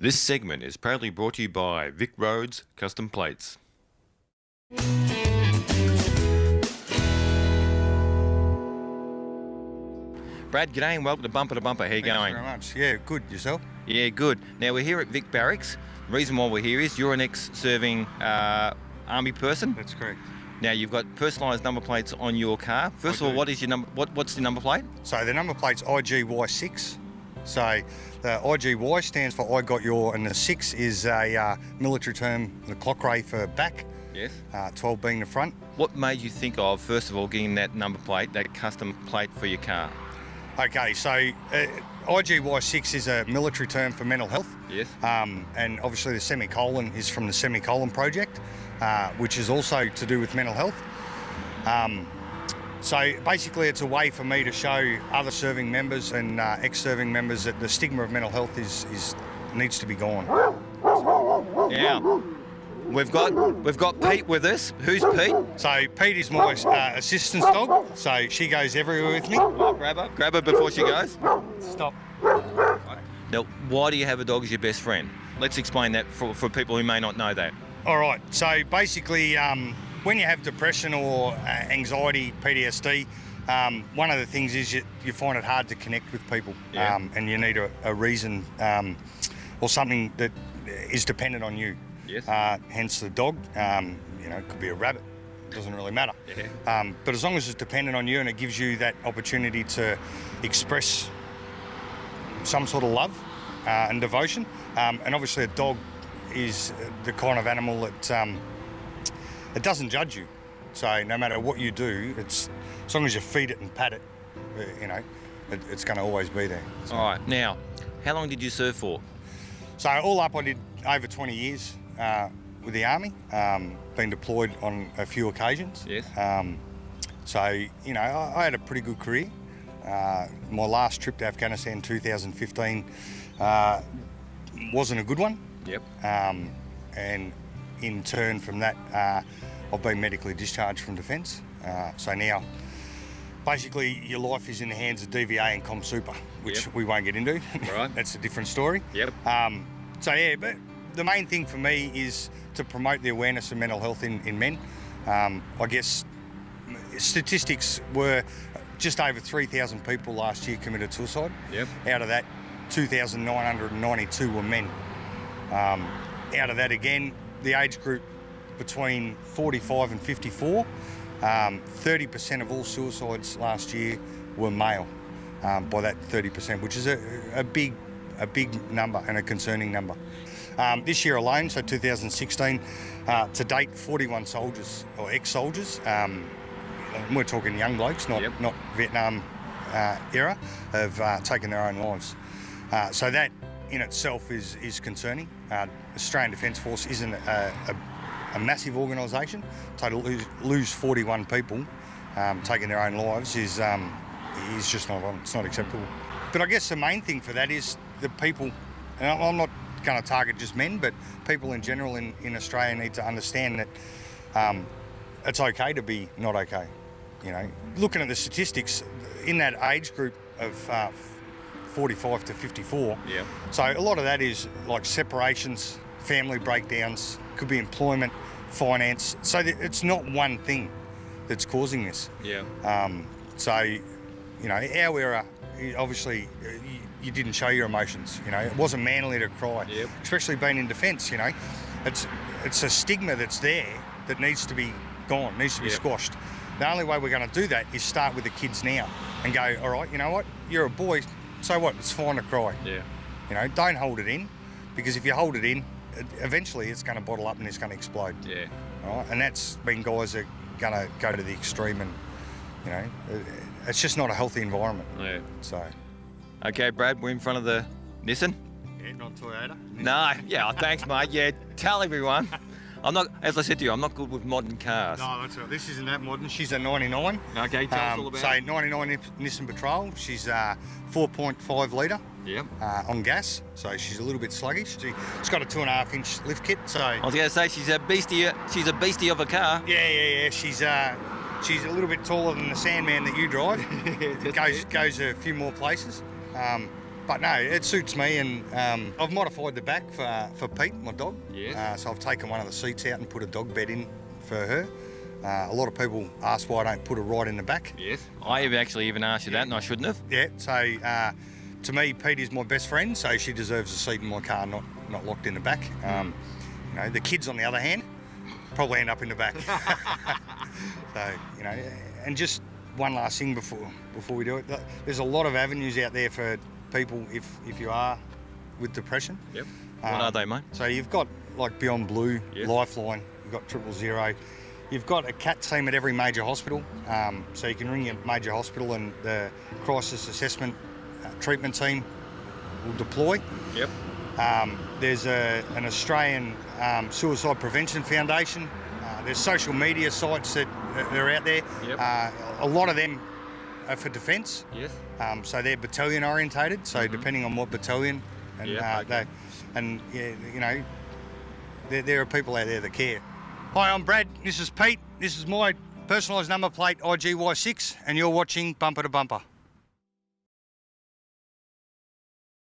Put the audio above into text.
This segment is proudly brought to you by Vicroads Custom Plates. Brad, g'day and welcome to Bumper to Bumper. How you going? Thanks very much. Yeah, good. Yourself? Yeah, good. Now, we're here at Vic Barracks. The reason why we're here is you're an ex-serving Army person. That's correct. Now, you've got personalised number plates on your car. First of all, what is your number? What's the number plate? So the number plate's IGY6. So the IGY stands for I got your, and the 6 is a military term, the clock ray for back. Yes. 12 being the front. What made you think of, first of all, getting that number plate, that custom plate for your car? Okay, so IGY6 is a military term for mental health. Yes. And obviously the semicolon is from the Semicolon Project, which is also to do with mental health. So basically it's a way for me to show other serving members and ex-serving members that the stigma of mental health needs to be gone. Now, we've got Pete with us. Who's Pete? So Pete is my assistance dog, so she goes everywhere with me. Oh, grab her before she goes. Stop. Now, why do you have a dog as your best friend? Let's explain that for people who may not know that. All right, so basically when you have depression or anxiety, PTSD, one of the things is you find it hard to connect with people. Yeah. And you need a reason or something that is dependent on you. Yes. Hence the dog, it could be a rabbit, doesn't really matter. Yeah. But as long as it's dependent on you and it gives you that opportunity to express some sort of love and devotion, and obviously a dog is the kind of animal that it doesn't judge you. So no matter what you do, as long as you feed it and pat it, it's going to always be there. So. All right. Now, how long did you serve for? So all up, I did over 20 years with the Army, been deployed on a few occasions. Yes. So, I had a pretty good career. My last trip to Afghanistan in 2015 wasn't a good one. Yep. And in turn from that, I've been medically discharged from Defence. So now, basically, your life is in the hands of DVA and ComSuper, which we won't get into. Right. That's a different story. Yep. But the main thing for me is to promote the awareness of mental health in men. I guess statistics were just over 3,000 people last year committed suicide. Yep. Out of that, 2,992 were men. Out of that again, the age group between 45 and 54, 30% of all suicides last year were male, by that 30%, which is a big number and a concerning number. This year alone, so 2016, to date, 41 soldiers or ex-soldiers, we're talking young blokes, not Vietnam era, have taken their own lives. So that in itself is concerning. Australian Defence Force isn't a massive organisation. To lose 41 people taking their own lives is just not on. It's not acceptable. But I guess the main thing for that is the people, and I'm not going to target just men, but people in general in Australia need to understand that it's okay to be not okay. Looking at the statistics in that age group of 45 to 54. Yeah. So a lot of that is like separations, family breakdowns, could be employment, finance. So it's not one thing that's causing this. Yeah. So, our era, obviously, you didn't show your emotions. It wasn't manly to cry, especially being in defence. It's a stigma that's there that needs to be gone, needs to be squashed. The only way we're going to do that is start with the kids now and go, all right, you know what, you're a boy, so what, it's fine to cry. Yeah. Don't hold it in, because if you hold it in, eventually it's going to bottle up and it's going to explode. Yeah. All right? And that's been guys that are going to go to the extreme and, it's just not a healthy environment. Yeah. So. Okay, Brad, we're in front of the Nissan. Yeah, not Toyota. No, yeah, thanks, mate. Yeah, tell everyone. I'm not, as I said to you, I'm not good with modern cars. No, that's right. This isn't that modern. She's a 99. Okay, tell us all about it. So 99 Nissan Patrol. She's 4.5 litre on gas, so she's a little bit sluggish. She's got a 2.5-inch lift kit. So I was going to say she's a beastie. She's a beastie of a car. Yeah. She's a little bit taller than the Sandman that you drive. It goes a few more places. But no, it suits me, and I've modified the back for Pete, my dog. Yes. So I've taken one of the seats out and put a dog bed in for her. A lot of people ask why I don't put her right in the back. Yes. I have actually even asked you that, and I shouldn't have. Yeah, so to me, Pete is my best friend, so she deserves a seat in my car, not locked in the back. You know, the kids, on the other hand, probably end up in the back. So, you know, and just one last thing before we do it, there's a lot of avenues out there for people if you are with depression. Yep. What are they, mate? So you've got like Beyond Blue, Yes. Lifeline, you've got 000. You've got a CAT team at every major hospital, so you can ring your major hospital and the crisis assessment treatment team will deploy. Yep. There's an Australian Suicide Prevention Foundation. There's social media sites that are out there. Yep. A lot of them are for defence. Yes. So they're battalion orientated. So depending on what battalion, and Yeah, okay. you know, there are people out there that care. Hi, I'm Brad. This is Pete. This is my personalised number plate IGY6, and you're watching Bumper to Bumper.